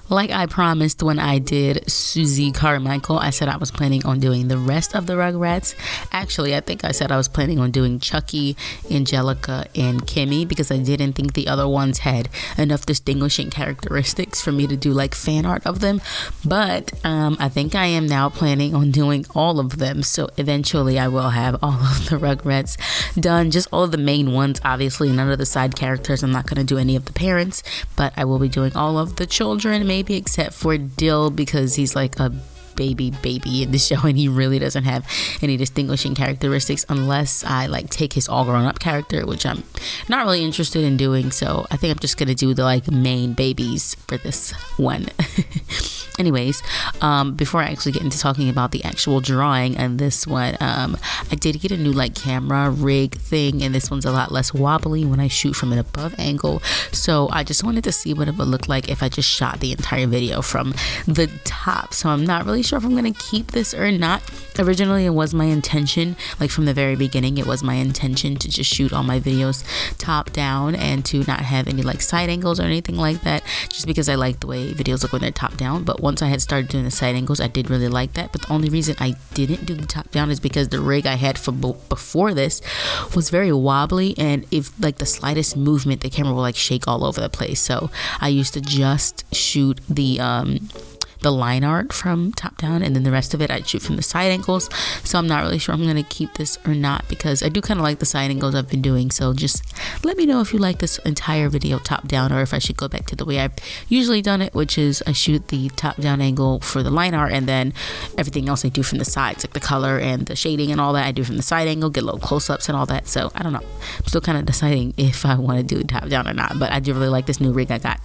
Like I promised when I did Susie Carmichael, I said I was planning on doing the rest of the Rugrats. Actually, I think I said I was planning on doing Chuckie, Angelica, and Kimmy because I didn't think the other ones had enough distinguishing characteristics for me to do like fan art of them. But I think I am now planning on doing all of them. So eventually I will have all of the Rugrats done, just all of the main ones. Obviously, none of the side characters. I'm not going to do any of the parents, but I will be doing all of the children, maybe except for Dill because he's like a baby in the show and he really doesn't have any distinguishing characteristics unless I like take his all grown up character, which I'm not really interested in doing. So I think I'm just gonna do the like main babies for this one. Anyways, before I actually get into talking about the actual drawing and this one, I did get a new like camera rig thing, and this one's a lot less wobbly when I shoot from an above angle. So I just wanted to see what it would look like if I just shot the entire video from the top. So I'm not really sure if I'm gonna keep this or not. Originally it was my intention, like from the very beginning, it was my intention to just shoot all my videos top down and to not have any like side angles or anything like that, just because I like the way videos look when they're top down. But once I had started doing the side angles, I did really like that. But the only reason I didn't do the top down is because the rig I had for before this was very wobbly, and if like the slightest movement, the camera will like shake all over the place. So I used to just shoot the line art from top down, and then the rest of it I'd shoot from the side angles. So I'm not really sure I'm gonna keep this or not, because I do kind of like the side angles I've been doing. So just let me know if you like this entire video top down, or if I should go back to the way I've usually done it, which is I shoot the top down angle for the line art, and then everything else I do from the sides, like the color and the shading and all that I do from the side angle, get little close-ups and all that. So I don't know, I'm still kind of deciding if I want to do it top down or not, but I do really like this new rig I got.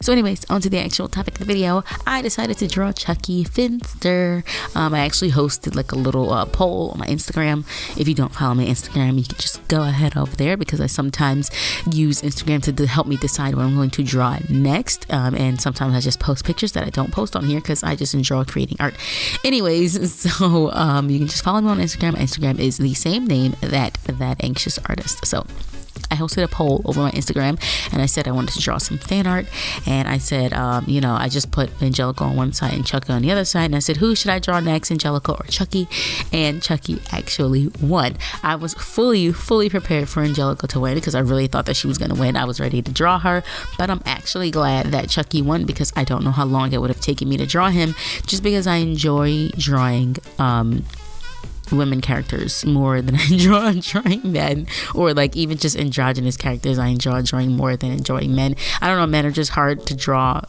So anyways, on to the actual topic of the video. I decided to draw Chuckie Finster. I actually hosted like a little poll on my Instagram. If you don't follow my Instagram, you can just go ahead over there, because I sometimes use Instagram to help me decide what I'm going to draw next. And sometimes I just post pictures that I don't post on here because I just enjoy creating art. Anyways, so you can just follow me on Instagram. My Instagram is the same name, ThatAnxiousArtist. So I hosted a poll over my Instagram, and I said I wanted to draw some fan art, and I said, you know, I just put Angelica on one side and Chuckie on the other side, and I said, who should I draw next, Angelica or Chuckie? And Chuckie actually won. I was fully prepared for Angelica to win because I really thought that she was going to win. I was ready to draw her, but I'm actually glad that Chuckie won, because I don't know how long it would have taken me to draw him, just because I enjoy drawing women characters more than I enjoy drawing men, or like even just androgynous characters I enjoy drawing more than enjoying men. I don't know, men are just hard to draw.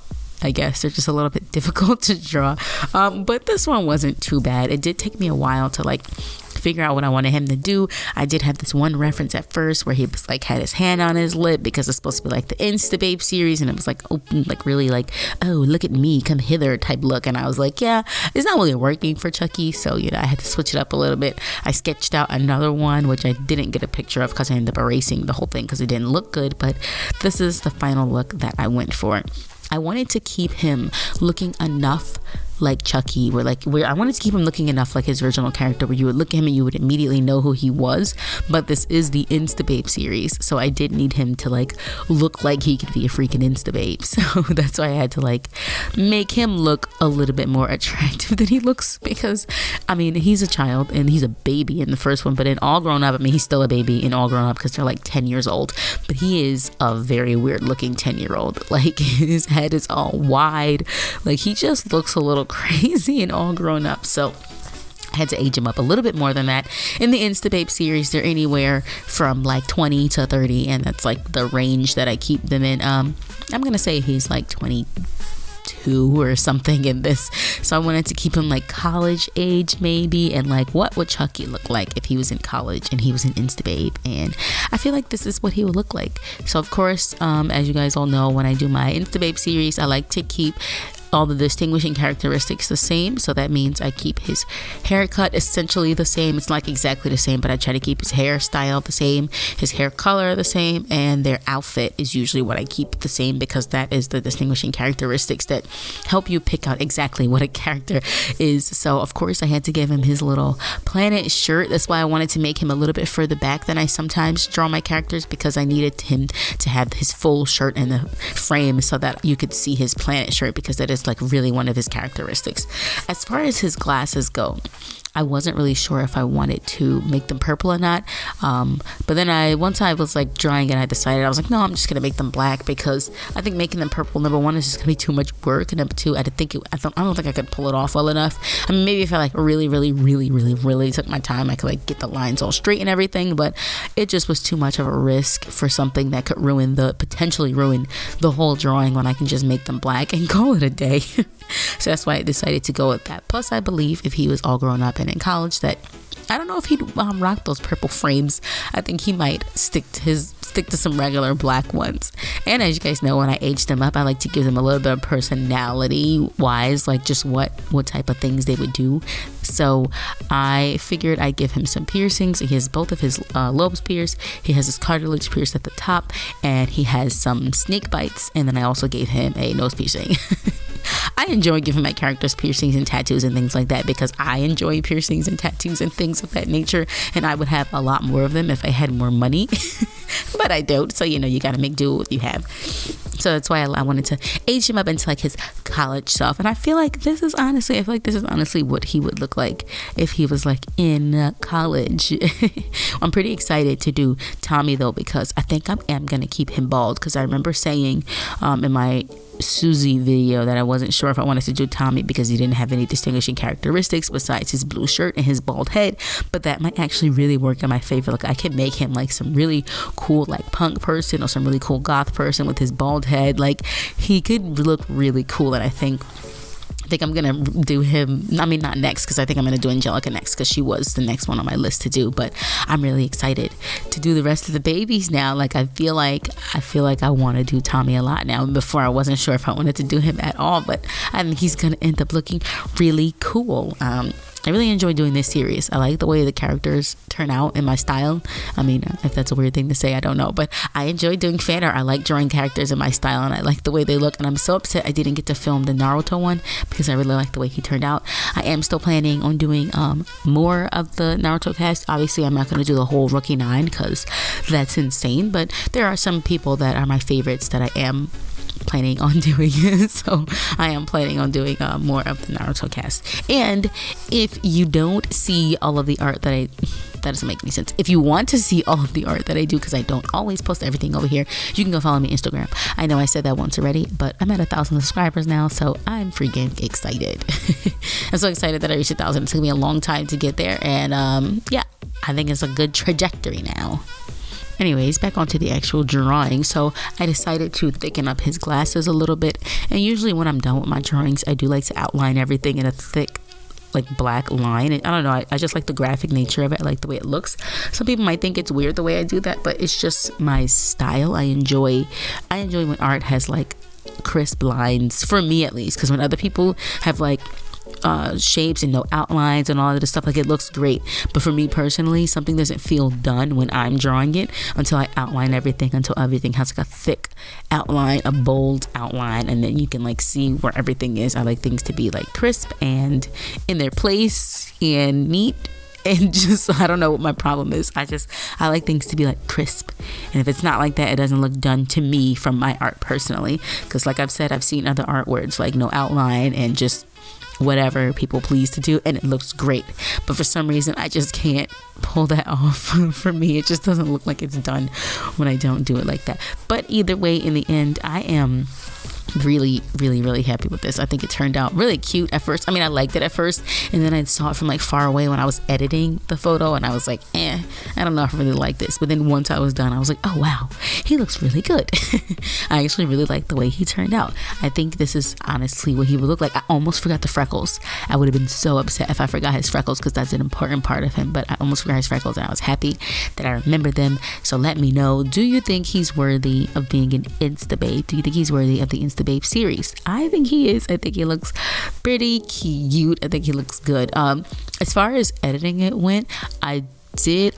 I guess they're just a little bit difficult to draw, but this one wasn't too bad. It did take me a while to like figure out what I wanted him to do. I did have this one reference at first where he was like had his hand on his lip, because it's supposed to be like the Insta-Babe series, and it was like open, like really like, oh, look at me, come hither type look. And I was like, yeah, it's not really working for Chuckie, so you know, I had to switch it up a little bit. I sketched out another one which I didn't get a picture of because I ended up erasing the whole thing because it didn't look good, but this is the final look that I went for. I wanted to keep him looking enough like Chuckie, where I wanted to keep him looking enough like his original character where you would look at him and you would immediately know who he was. But this is the Insta-Babe series, so I did need him to like look like he could be a freaking Insta-Babe. So that's why I had to like make him look a little bit more attractive than he looks, because I mean, he's a child and he's a baby in the first one, but in All Grown Up, I mean, he's still a baby in All Grown Up because they're like 10 years old, but he is a very weird looking 10-year-old. Like his head is all wide, like he just looks a little crazy and All Grown Up. So I had to age him up a little bit more than that. In the Insta-Babe series, they're anywhere from like 20 to 30, and that's like the range that I keep them in. I'm gonna say he's like 22 or something in this, so I wanted to keep him like college age maybe. And like, what would Chuckie look like if he was in college and he was an Insta-Babe? And I feel like this is what he would look like. So of course, as you guys all know, when I do my Insta-Babe series, I like to keep all the distinguishing characteristics the same. So that means I keep his haircut essentially the same. It's not exactly the same, but I try to keep his hairstyle the same, his hair color the same, and their outfit is usually what I keep the same, because that is the distinguishing characteristics that help you pick out exactly what a character is. So of course I had to give him his little planet shirt. That's why I wanted to make him a little bit further back than I sometimes draw my characters, because I needed him to have his full shirt in the frame so that you could see his planet shirt, because that is like really one of his characteristics. As far as his glasses go, I wasn't really sure if I wanted to make them purple or not, but then once I was like drawing it, I decided, I was like, no, I'm just gonna make them black, because I think making them purple, number one, is just gonna be too much work, and number two, I don't think I could pull it off well enough. I mean, maybe if I like really took my time, I could like get the lines all straight and everything, but it just was too much of a risk for something that could potentially ruin the whole drawing, when I can just make them black and call it a day. So that's why I decided to go with that. Plus, I believe if he was all grown up and in college, that I don't know if he'd rock those purple frames. I think he might stick to some regular black ones. And as you guys know, when I age them up, I like to give them a little bit of personality wise, like just what type of things they would do. So I figured I'd give him some piercings. He has both of his lobes pierced. He has his cartilage pierced at the top, and he has some snake bites. And then I also gave him a nose piercing. I enjoy giving my characters piercings and tattoos and things like that, because I enjoy piercings and tattoos and things of that nature, and I would have a lot more of them if I had more money. But I don't, so you gotta make do with what you have. So that's why I wanted to age him up into like his college self. And I feel like this is honestly what he would look like if he was like in college. I'm pretty excited to do Tommy though, because I think I am gonna keep him bald, because I remember saying in my Susie video that I wasn't sure if I wanted to do Tommy because he didn't have any distinguishing characteristics besides his blue shirt and his bald head, but that might actually really work in my favor. Like I could make him like some really cool like punk person or some really cool goth person with his bald head. Like he could look really cool, and I think I'm gonna do him, I mean not next, because I think I'm gonna do Angelica next, because she was the next one on my list to do, but I'm really excited to do the rest of the babies now. Like I feel like I want to do Tommy a lot now. Before I wasn't sure if I wanted to do him at all, but I think he's gonna end up looking really cool. I really enjoy doing this series. I like the way the characters turn out in my style. I mean, if that's a weird thing to say, I don't know, but I enjoy doing fan art. I like drawing characters in my style, and I like the way they look, and I'm so upset I didn't get to film the Naruto one, because I really like the way he turned out. I am still planning on doing more of the Naruto cast. Obviously, I'm not going to do the whole Rookie 9, because that's insane, but there are some people that are my favorites that I am planning on doing. So I am planning on doing more of the Naruto cast. And if you don't see all of the art that doesn't make any sense. If you want to see all of the art that I do, because I don't always post everything over here, you can go follow me on Instagram. I know I said that once already, but I'm at 1,000 subscribers now, so I'm freaking excited. I'm so excited that I reached 1,000. It took me a long time to get there, and yeah, I think it's a good trajectory now. Anyways, back onto the actual drawing. So I decided to thicken up his glasses a little bit, and usually when I'm done with my drawings, I do like to outline everything in a thick like black line. And I don't know, I just like the graphic nature of it. I like the way it looks. Some people might think it's weird the way I do that, but it's just my style. I enjoy when art has like crisp lines, for me at least, because when other people have like shapes and no outlines and all of this stuff, like it looks great, but for me personally, something doesn't feel done when I'm drawing it until I outline everything, until everything has like a thick outline, a bold outline, and then you can like see where everything is. I like things to be like crisp and in their place and neat, and just, I don't know what my problem is. I like things to be like crisp, and if it's not like that, it doesn't look done to me from my art personally, because like I've said, I've seen other art where it's like no outline and just whatever people please to do, and it looks great, but for some reason I just can't pull that off. For me, it just doesn't look like it's done when I don't do it like that. But either way, in the end, I am really happy with this. I think it turned out really cute at first. I mean, I liked it at first, and then I saw it from like far away when I was editing the photo, and I was like, I don't know if I really like this. But then once I was done, I was like, oh wow, he looks really good. I actually really like the way he turned out. I think this is honestly what he would look like. I almost forgot the freckles. I would have been so upset if I forgot his freckles, because that's an important part of him, but I almost forgot his freckles, and I was happy that I remembered them. So let me know, do you think he's worthy of being an Insta-Babe? Do you think he's worthy of the Insta Insta-Babe series. I think he is. I think he looks pretty cute. I think he looks good. As far as editing it went, I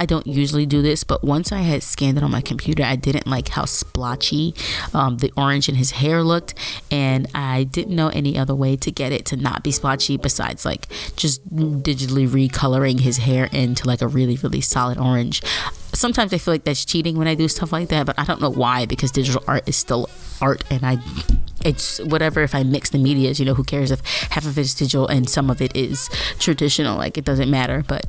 don't usually do this, but once I had scanned it on my computer, I didn't like how splotchy the orange in his hair looked, and I didn't know any other way to get it to not be splotchy besides like just digitally recoloring his hair into like a really, really solid orange. Sometimes I feel like that's cheating when I do stuff like that, but I don't know why, because digital art is still art, and it's whatever. If I mix the medias, you know, who cares if half of it is digital and some of it is traditional? Like, it doesn't matter. But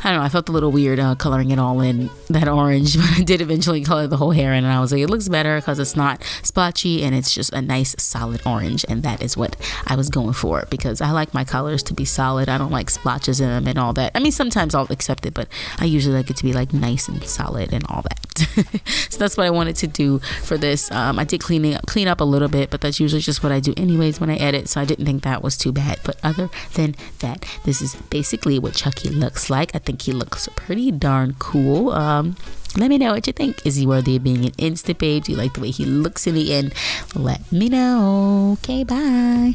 I don't know, I felt a little weird coloring it all in that orange, but I did eventually color the whole hair in, and I was like, it looks better because it's not splotchy and it's just a nice solid orange, and that is what I was going for, because I like my colors to be solid. I don't like splotches in them and all that. I mean, sometimes I'll accept it, but I usually like it to be like nice and solid and all that. So that's what I wanted to do for this. I did clean up a little bit, but that's usually just what I do anyways when I edit, so I didn't think that was too bad. But other than that, this is basically what Chuckie looks like. I think he looks pretty darn cool. Let me know what you think. Is he worthy of being an Insta-Babe? Do you like the way he looks in the end? Let me know. Okay, bye.